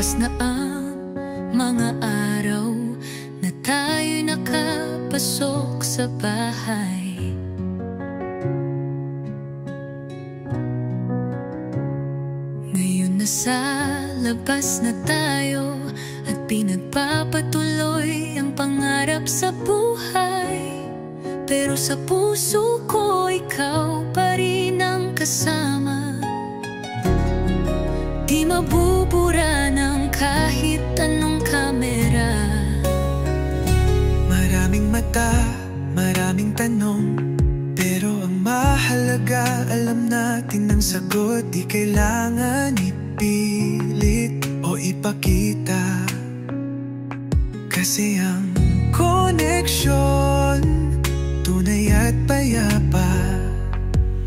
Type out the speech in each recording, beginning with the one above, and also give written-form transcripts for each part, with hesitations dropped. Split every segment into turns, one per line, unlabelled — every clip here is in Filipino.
Lumipas na ang mga araw na tayo'y nakapasok sa bahay. Ngayon nasa labas na tayo at pinagpapatuloy ang pangarap sa buhay. Pero sa puso ko ikaw pa rin ang kasama. Di mabubura ng kahit anong kamera.
Maraming mata, maraming tanong, pero ang mahalaga alam natin ang sagot. Di kailangan ipilit o ipakita, kasi ang koneksyon tunay at payapa.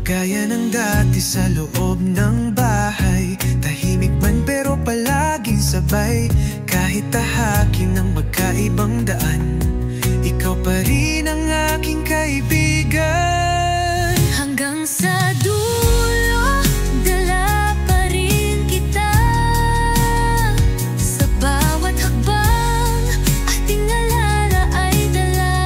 Gaya ng dati sa loob ng bahay, tahimik man pero palaging sabay. Kahit tahakin ng magkaibang daan, ikaw pa rin ang aking kaibigan.
Hanggang sa dulo, dala pa rin kita. Sa bawat hakbang, ating alala ay dala.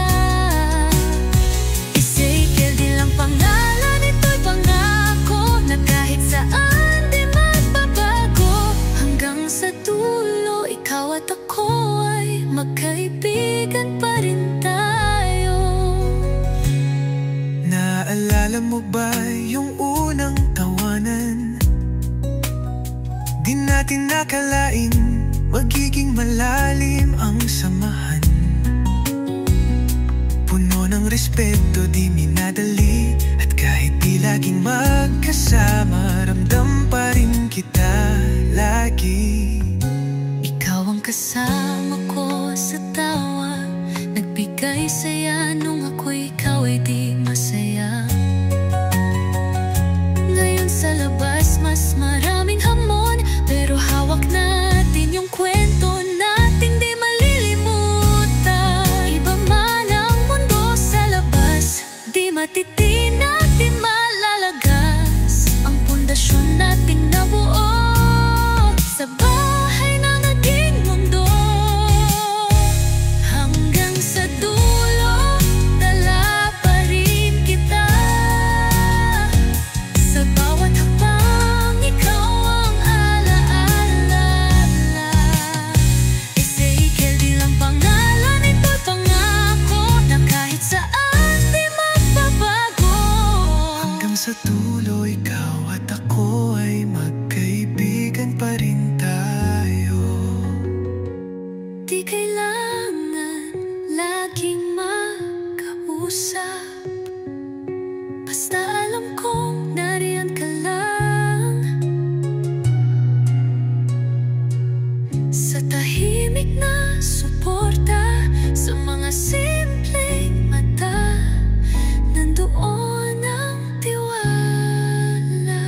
Ezekiel, di lang pangalan, ito'y pangako na kahit saan di magbabago. Hanggang sa dulo, ikaw at ako ay magkaibigan pa rin tayo.
Naalala mo ba yung unang tawanan? Di natin nakalain magiging malalim ang samahan. Puno ng respeto, di minadali, at kahit di laging magkasama, ramdam pa rin kita lagi.
Ikaw ang kasama ko sa tawa, nagbigay saya nung ako'y ikaw ay di masaya. Ngayon sa labas mas maraming hamon, pero hawak natin yung kwento nating di malilimutan. Iba man ang mundo sa labas, di matitinag, di malalagas ang pundasyon nating nabuo sa bahay na naging mundo. Hanggang sa dulo, dala pa rin kita. Sa bawat hakbang, ikaw ang alaala. Ezekiel, di lang pangalan, ito'y pangako na kahit saan di magbabago.
Hanggang sa dulo, ikaw at ako ay magkaibigan pa rin tayo.
Di kailangan laging magkausap, basta alam kong nariyan ka lang. Sa tahimik na suporta, sa mga simpleng mata, nandoon ang tiwala.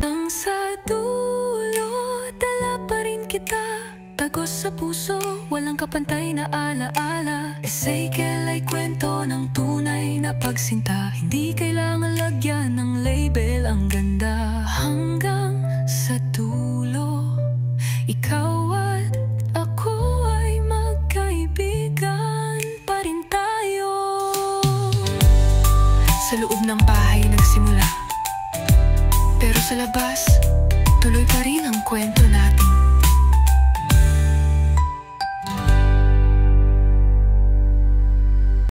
Ang sa dulo, dala pa rin kita. Tagos sa puso, walang kapantay na alaala. Ezekiel ay kwento ng tunay na pagsinta. Hindi kailangan lagyan ng label ang ganda. Hanggang sa dulo, ikaw at ako ay magkaibigan pa rin tayo. Sa loob ng bahay nagsimula, pero sa labas, tuloy pa rin ang kwento natin.